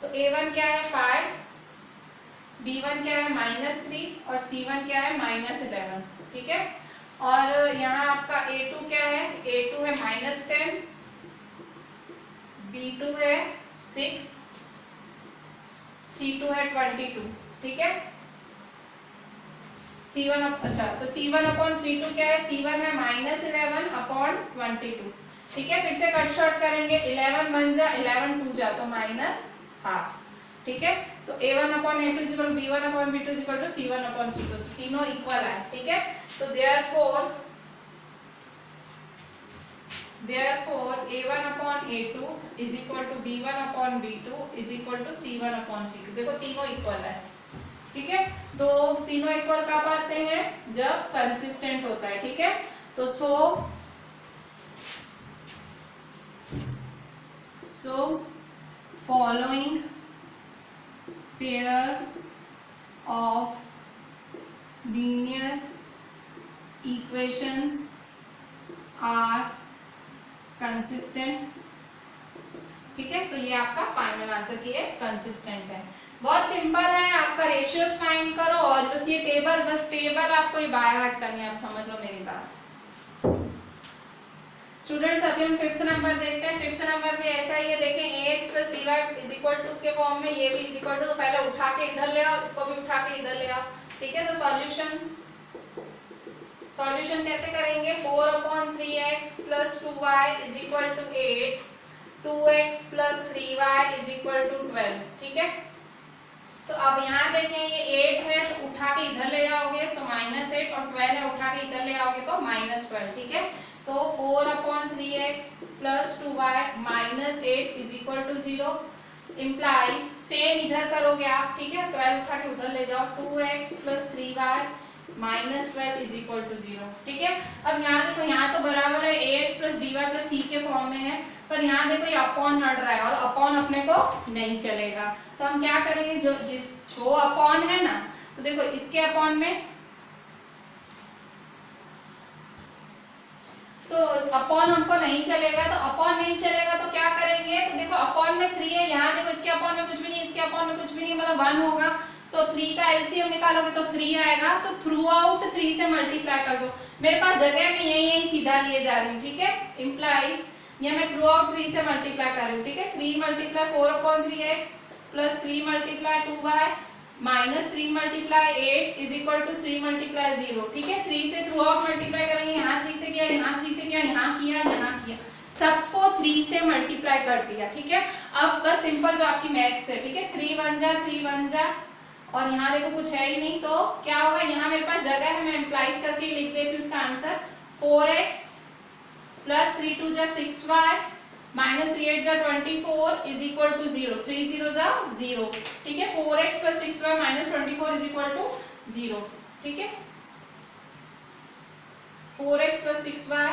तो a1 क्या है 5, b1 क्या है -3 और c1 क्या है -11। ठीक है, और यहाँ आपका a2 क्या है, a2 है -10, b2 है 6, c2 है 22। ठीक है, c1 अच्छा तो c1/c2 क्या है, c1 है -11/22। ठीक है, फिर से कट शॉर्ट करेंगे, 11 1 जा 11 2 जा तो -12। ठीक है, तो a1/a2 = b1/b2 = c1/c2 तीनों इक्वल है। ठीक है, तो therefore a1/a2 = b1/b2 = c1/c2। देखो तीनों इक्वल है। ठीक है, तो तीनों इक्वल कब आते हैं, जब कंसिस्टेंट होता है। ठीक है, तो so following pair of linear equations are consistent. ठीक है, तो ये आपका फाइनल आंसर की है, कंसिस्टेंट है। बहुत सिंपल है, आपका रेशियोज फाइंड करो और बस ये टेबल, बस टेबल आपको ये बाय हार्ट करनी है, आप समझ लो मेरी बात। स्टूडेंट्स अभी हम 5th नंबर देखते हैं। 5th नंबर भी ऐसा ही है, देखें ax + by = 2 के फॉर्म में, ये भी = तो पहले उठा के इधर ले आओ, इसको भी उठा के इधर ले आओ। ठीक है, तो सॉल्यूशन कैसे करेंगे, 4/3x + 2y = 8, 2x + 3y = 12। ठीक है, तो अब यहाँ देखें ये 8 है तो उठा के इधर ले जाओगे तो -8 और 12 है उठा के इधर ले आओगे तो -12। ठीक है, तो 4/3x + 2y -8 = 0 इम्प्लाइज सेम इधर करोगे आप। ठीक है, 12 उठा के उधर ले जाओ, 2x + 3y -12 = 0। ठीक है, अब यहाँ देखो, यहाँ तो बराबर है ax + by + c के फॉर्म में है, पर यहाँ देखो ये अपॉन नड़ रहा है और अपॉन अपने को नहीं चलेगा। तो हम क्या करेंगे, जो अपॉन है ना, तो देखो इसके अपॉन में, तो अपॉन हमको नहीं चलेगा, तो अपॉन नहीं चलेगा तो क्या करेंगे, तो देखो अपॉन में 3 है, यहाँ देखो इसके अपॉन में कुछ भी नहीं, इसके अपॉन में कुछ भी नहीं, मतलब 1 होगा। तो 3 का एलसीएम निकालोगे तो 3 आएगा, तो थ्रू आउट 3 से मल्टीप्लाई कर दो। मेरे पास जगह में यही सीधा लिए जा रही हूँ। ठीक है, इम्प्लाइज ये मैं थ्रू आउट 3 से मल्टीप्लाई कर रही हूँ। ठीक है, 3 × 4/3x + 3 × 2y -3 × 8 = 3 × 0। ठीक है, 3 से थ्रू आउट मल्टीप्लाई करेंगे, यहाँ 3 से किया, यहाँ 3 से किया, यहाँ किया, यहाँ किया, सबको 3 से मल्टीप्लाई कर दिया। ठीक है, अब बस सिंपल जो आपकी मैथ्स है। ठीक है, 3 1 जा 3 1 जा और यहाँ देखो कुछ है ही नहीं, तो क्या होगा, यहाँ मेरे पास जगह है, मैं इम्प्लाइज करके लिख देती हूँ इसका आंसर। 4x + 3 2 जा 6y -3 8 जा 24 = 0, 3 0 जा 0। ठीक है, 4x + 6y -24 = 0। ठीक है, 4x + 6y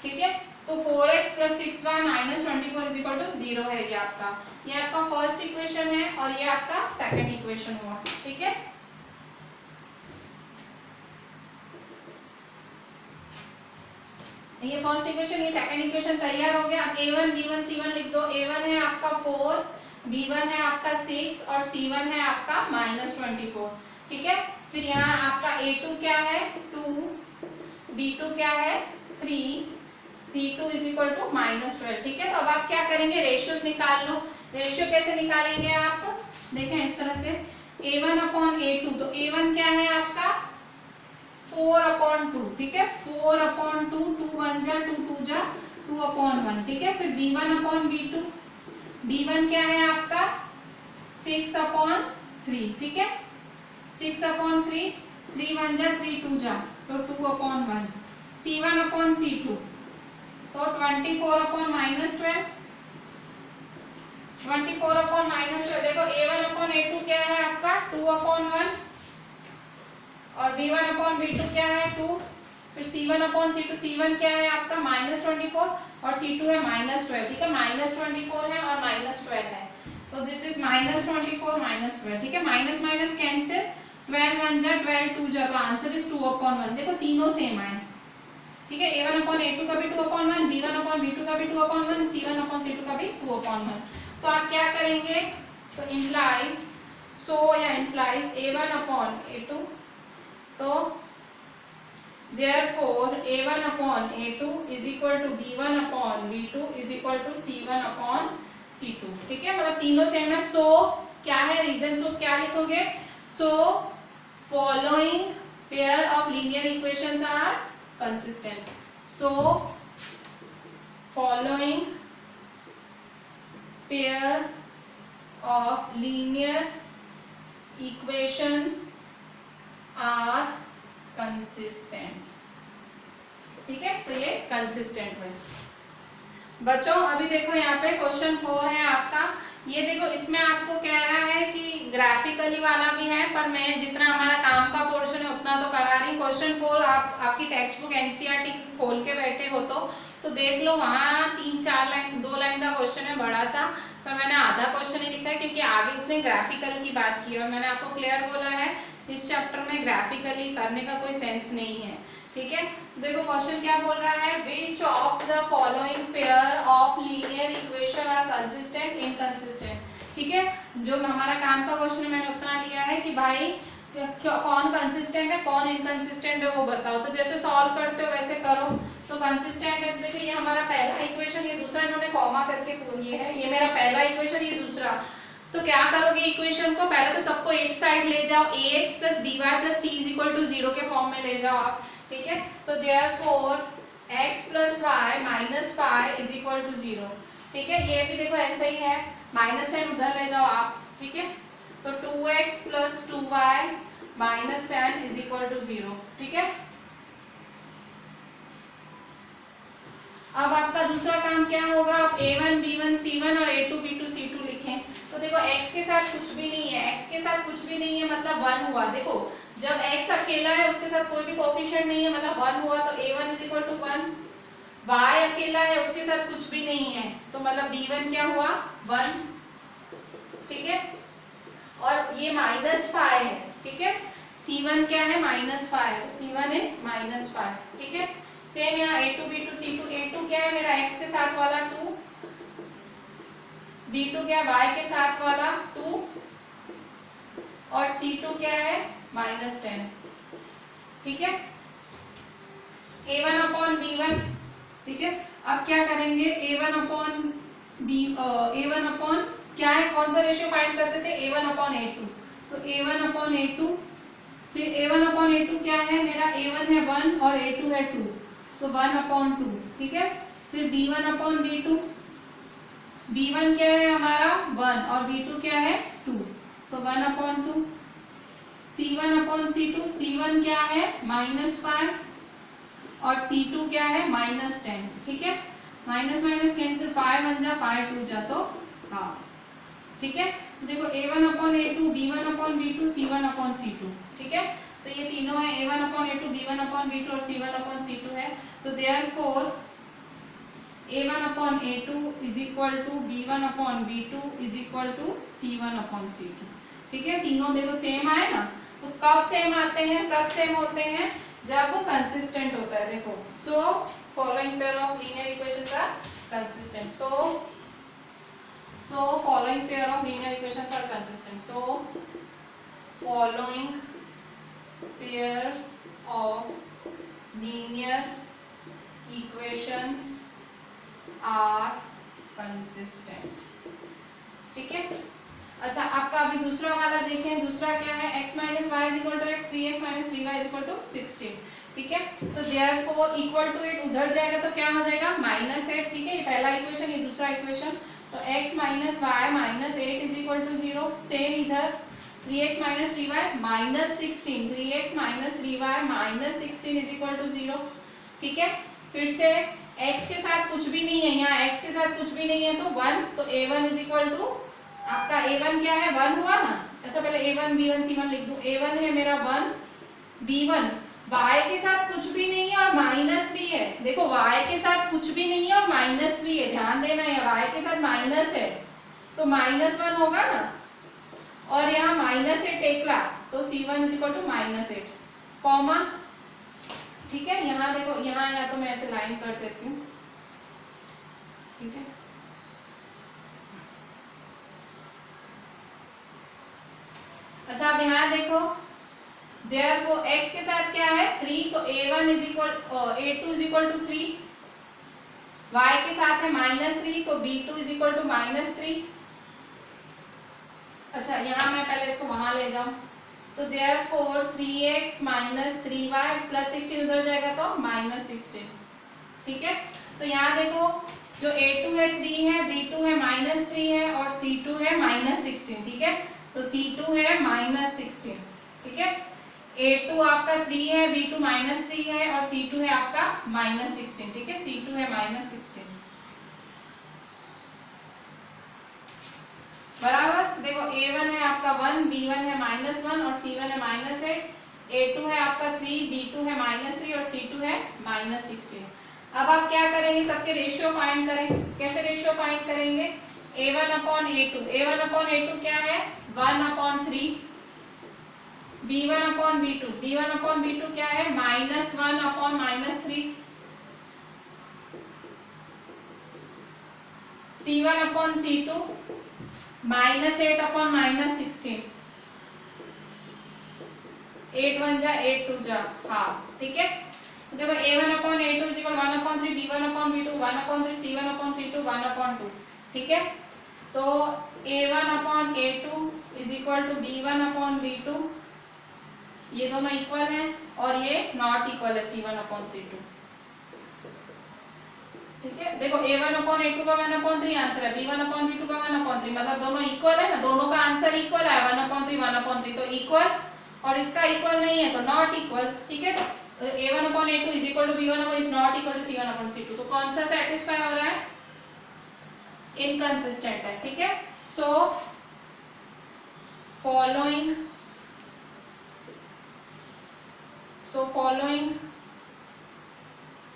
ठीक है, तो 4x + 6y -24 = 0 है ये आपका फर्स्ट इक्वेशन है और ये आपका सेकंड इक्वेशन हुआ। ठीक है, ये फर्स्ट इक्वेशन, ये सेकंड इक्वेशन तैयार हो गया। अब a1 b1 c1 लिख दो। a1 है आपका 4, b1 है आपका 6 और c1 है आपका -24। ठीक है, फिर यहाँ आपका a2 क्या है 2, b2 क्या है 3, C2 इज इक्वल टू -12। ठीक है, तो अब आप क्या करेंगे, रेशियोज निकाल लो। रेशियो कैसे निकालेंगे आप, देखें इस तरह से A1 अपॉन A2, तो A1 क्या है आपका 4/2। ठीक है, 4/2, 2 1 जा 2 2 जा 2/1। ठीक है, फिर B1 अपॉन B2, B1 क्या है आपका 6/3। ठीक है, 6/3, 3 1 जा 3 2 जा तो 2/1। C1 अपॉन C2 तो 24/-12, 24/-12। देखो A1 अपॉन A2 क्या है आपका 2/1 और B1 अपॉन B2 क्या है 2। फिर C1 अपॉन C2, C1 क्या है आपका -24 और C2 है -12। ठीक है, -24 है और -12 है, तो दिस इज -24 -12। ठीक है, माइनस माइनस कैंसिल, 12 1 जा 12 2 जा, तो आंसर इज 2/1। देखो तीनों सेम आए। ठीक है, A1 अपॉन A2 का भी 2/1, B1 अपॉन B2 का भी 2/1, C1 अपॉन C2 का भी 2/1। तो आप क्या करेंगे, तो इम्प्लाइज सो या इम्प्लाइज A1 अपॉन A2, तो therefore A1 upon A2 is equal to B1 upon B2 is equal to C1 upon C2। ठीक है, मतलब तीनों सेम है। सो क्या है रीजन, सो क्या लिखोगे, so following pair of linear equations are consistent, so following pair of linear equations are consistent। ठीक है, तो ये consistent है बच्चों। अभी देखो यहाँ पे क्वेश्चन 4 है आपका, ये देखो इसमें आपको कह रहा है कि ग्राफिकली वाला भी है, पर मैं जितना हमारा काम का पोर्शन है उतना तो करा रही। क्वेश्चन 4 आपकी टेक्स्ट बुक एनसीईआरटी खोल के बैठे हो तो देख लो, वहाँ 3-4 लाइन 2 लाइन का क्वेश्चन है बड़ा सा, पर मैंने आधा क्वेश्चन ही लिखा है क्योंकि आगे उसने ग्राफिकल की बात की और मैंने आपको क्लियर बोला है इस चैप्टर में ग्राफिकली करने का कोई सेंस नहीं है। ठीक है, देखो क्वेश्चन क्या बोल रहा है, which of the following pair of linear equation are consistent inconsistent. ठीक है, जो हमारा काम का क्वेश्चन है मैंने उतना लिया है कि भाई कौन कंसिस्टेंट है कौन इनकंसिस्टेंट है वो बताओ। तो जैसे सॉल्व करते हो वैसे करो। तो कंसिस्टेंट है, देखिए ये हमारा पहला इक्वेशन, ये दूसरा इन्होंने कॉमा करके ये है, ये मेरा पहला इक्वेशन, ये दूसरा। तो क्या करोगे इक्वेशन को, पहले तो सबको एक साइड ले जाओ, ax + dy + c = 0 के फॉर्म में ले जाओ आप। ठीक है, तो therefore x + y - phi = 0। ठीक है, ये भी देखो ऐसा ही है, -10 उधर ले जाओ आप। ठीक है, तो 2x + 2y - 10 = 0। ठीक है, अब आपका दूसरा काम क्या होगा, आप A1 B1 C1 और A2 B2 C2 लिखें। तो देखो x के साथ कुछ भी नहीं है, x के साथ कुछ भी नहीं है मतलब 1 हुआ। देखो जब x अकेला है उसके साथ कोई भी कोएफिशिएंट नहीं है मतलब 1 हुआ, तो A1 = 1। y अकेला है उसके साथ कुछ भी नहीं है तो मतलब B1 क्या हुआ 1। ठीक है, और ये -5 है। ठीक है, C1 क्या है -5 है, C1 इज -5। ठीक है, सेम यहाँ A2 B2 C2, A2 क्या है मेरा x के साथ वाला 2, B2 क्या है y के साथ वाला 2 और C2 क्या है -10। ठीक है, A1 अपॉन B1। ठीक है, अब क्या करेंगे, A1 अपॉन क्या है, कौन सा रेशियो फाइंड करते थे, A1 अपॉन A2। तो A1 अपॉन A2, फिर A1 अपॉन A2 क्या है मेरा, A1 है 1 और A2 है 2, तो 1/2। ठीक है, फिर B1 अपॉन B2, B1 क्या है हमारा 1 और B2 क्या है 2, तो 1/2। C1 अपॉन C2, C1 क्या है -5 और C2 क्या है -10। ठीक है, माइनस माइनस कैंसिल, 5 1 जा 5 2 जा तो हाफ। ठीक है, तो देखो A1 upon A2 B1 upon B2 C1 upon C2। ठीक है, तो ये तीनों है, A1 upon A2 B1 upon B2 और C1 अपॉन C2 है। तो therefore A1 upon A2 is equal to B1 upon B2 is equal to C1 upon C2। ठीक है, तीनों देखो सेम आए ना। तो कब सेम आते हैं, कब सेम होते हैं, जब वो कंसिस्टेंट होता है। देखो so following pair of linear equations are consistent, so following pair of linear equations are consistent, so following pairs of linear equations are consistent. ठीक है, अच्छा आपका अभी दूसरा वाला देखें, दूसरा क्या है, x minus y is equal to 8, 3x minus 3y is equal to 16। ठीक है, तो देयरफॉर इक्वल टू 8 उधर जाएगा तो क्या हो जाएगा -8। ठीक है, ये पहला इक्वेशन, ये दूसरा इक्वेशन, तो x minus y minus 8 is equal to 0। Same इधर 3x minus 3y minus 16, 3x minus 3y minus 16 is equal to 0। ठीक है, फिर से x के साथ कुछ भी नहीं है, यहाँ x के साथ कुछ भी नहीं है तो 1, तो a1 इज इक्वल टू आपका a1 क्या है 1 हुआ ना। अच्छा पहले a1 b1 c1 लिख दूं, a1 है मेरा 1, b1 y के साथ कुछ भी नहीं है और माइनस भी है। देखो y के साथ कुछ भी नहीं है और माइनस भी है, ध्यान देना है, y के साथ माइनस है तो -1 होगा ना, और यहाँ -8 टेकला तो c1 is equal to -8 comma. ठीक है, यहाँ देखो, यहाँ या तो मैं ऐसे लाइन कर देती हूँ। ठीक है, अच्छा अब यहाँ देखो, देयरफॉर x के साथ क्या है 3, तो a1 is equal a2 is equal to 3, y के साथ है -3 तो b2 इज इक्वल टू -3। अच्छा यहाँ मैं पहले इसको वहां ले जाऊं, तो therefore 3x minus 3y plus 16 उधर जाएगा तो -16। ठीक है, तो यहाँ देखो जो a2 है 3 है, b2 है -3 है और c2 है -16। ठीक है, तो c2 है -16। ठीक है, a2 आपका 3 है, b2 -3 है और c2 है आपका -16। ठीक है, c2 है -16 बराबर। देखो a1 है आपका 1, b1 है -1 और c1 है -8, a2 है आपका 3, b2 है -3 और c2 है -16। अब आप क्या करेंगे, सबके रेशियो फाइंड करें। कैसे रेशियो फाइंड करेंगे, a1 upon a2, a1 upon a2 क्या है 1/3, b1 upon b2, b1 upon b2 क्या है -1 upon -3, c1 upon c2 -8 upon -16, 8 1 जा 8 2 जा हाफ। ठीक है, तो देखो a1 upon a2 is equal 1/3, b1 upon b2 1/3, c1 upon c2 1/2। ठीक है, तो a1 upon a2 is equal to b1 upon b2, ये दोनों इक्वल हैं और ये नॉट इक्वल है c1 अपॉन c2। ठीक है, देखो a1 अपॉन a2 का 1/3 आंसर है, b1 अपॉन b2 का 1/3, मतलब दोनों इक्वल है ना, दोनों का आंसर इक्वल है 1/3 1/3, तो इक्वल, और इसका इक्वल नहीं है तो नॉट इक्वल। ठीक है, तो a1 upon a2 is equal to b1 is not equal to c1 upon c2, तो कौन सा सेटिस्फाई हो रहा है, इनकंसिस्टेंट है। ठीक है, सो following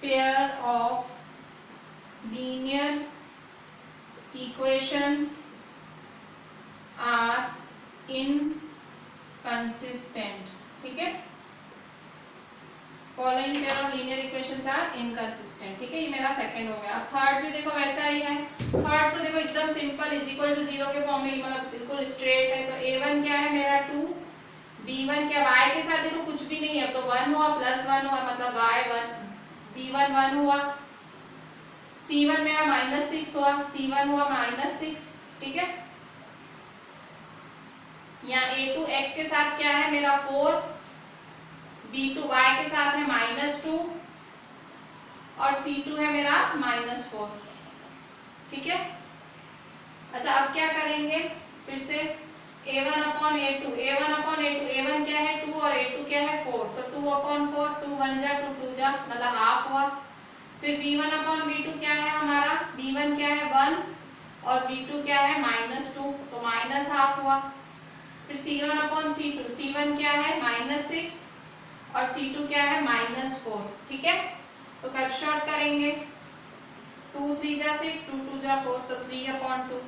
pair of linear equations are inconsistent। ठीक है, following pair of linear equations are inconsistent. ठीक है, ये मेरा सेकंड हो गया। अब थर्ड भी देखो वैसा ही है, थर्ड तो देखो एकदम सिंपल इज इक्वल टू 0 के फॉर्म में, मतलब बिल्कुल स्ट्रेट है। तो a1 क्या है मेरा 2, b1 क्या y के साथ देखो कुछ भी नहीं है तो 1 हुआ प्लस 1 हुआ, मतलब y1, b1 1 हुआ, c1 मेरा -6 हुआ, c1 हुआ -6। ठीक है, यहाँ a2 x के साथ क्या है मेरा 4, b2 y के साथ है -2 और c2 है मेरा -4। ठीक है, अच्छा अब क्या करेंगे, फिर से a1 upon a2, a1 upon a2, a1 क्या है 2 और a2 क्या है 4, तो 2 अपॉन 4, 2 1 जा 2 2 जा, मतलब हाफ हुआ। फिर b1 अपॉन b2 क्या है हमारा, b1 क्या है 1 और b2 क्या है -2, तो -हाफ हुआ। फिर c1 अपॉन c2, c1 क्या है -6 और c2 क्या है -4। ठीक है, तो कट शॉर्ट करेंगे, 2 3 जा 6, 2 2 जा 4, तो 3/2।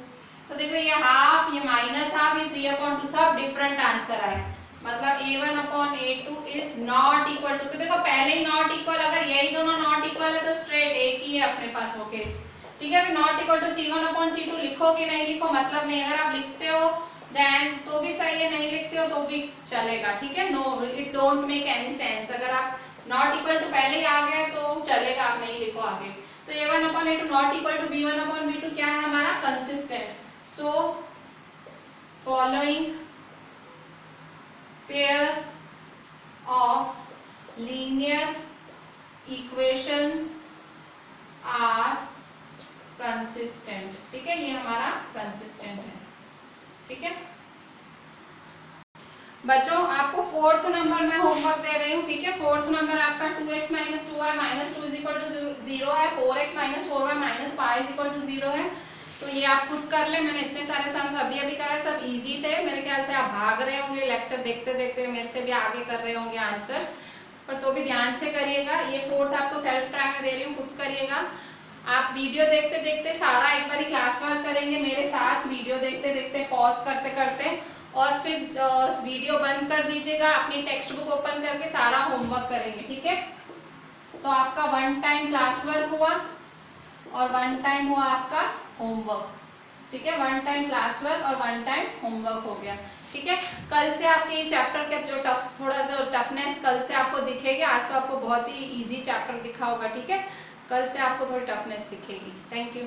तो देखो ये हाफ, ये -हाफ, ये 3/2 सब डिफरेंट आंसर आए, मतलब a1 upon a2 is not equal to, तो देखो पहले ही नॉट इक्वल, अगर यही दोनों नॉट इक्वल है तो स्ट्रेट एक ही है अपने पास वो केस। ठीक है, फिर not equal to c1 upon c2 लिखो कि नहीं लिखो मतलब नहीं, अगर आप लिखते हो देन तो भी सही है, नहीं लिखते हो तो भी चलेगा। ठीक है, no it don't make any sense, अगर आप नॉट इक्वल टू पहले ही आ गया तो चलेगा, आप नहीं लिखो आगे। तो a1/a2 not equal to b1/b2 क्या है हमारा consistent. So following pair of linear equations are consistent. ठीक है, ये हमारा कंसिस्टेंट है। ठीक है बच्चों, आपको फोर्थ नंबर में होमवर्क दे रही हूँ। ठीक है, फोर्थ नंबर आपका 2x - 2y - 2 = 0 है, 4x - 4y - 5 = 0 है। तो ये आप खुद कर ले, मैंने इतने सारे सम्स अभी अभी कराए, सब इजी थे। मेरे ख्याल से आप भाग रहे होंगे लेक्चर देखते देखते, मेरे से भी आगे कर रहे होंगे आंसर्स, पर तो भी ध्यान से करिएगा। ये फोर्थ आपको सेल्फ ट्राई में दे रही हूँ, खुद करिएगा। आप वीडियो देखते देखते सारा एक बार क्लास वर्क करेंगे मेरे साथ, वीडियो देखते देखते पॉज करते करते, और फिर वीडियो बंद कर दीजिएगा, अपनी टेक्स्ट बुक ओपन करके सारा होमवर्क करेंगे। ठीक है, तो आपका 1 टाइम क्लास वर्क हुआ और 1 टाइम हुआ आपका होमवर्क। ठीक है, 1 टाइम क्लास वर्क और 1 टाइम होमवर्क हो गया। ठीक है, कल से आपके ये चैप्टर के जो थोड़ा जो टफनेस कल से आपको दिखेगी। आज तो आपको बहुत ही इजी चैप्टर दिखा होगा। ठीक है, कल से आपको थोड़ी टफनेस दिखेगी। Thank you.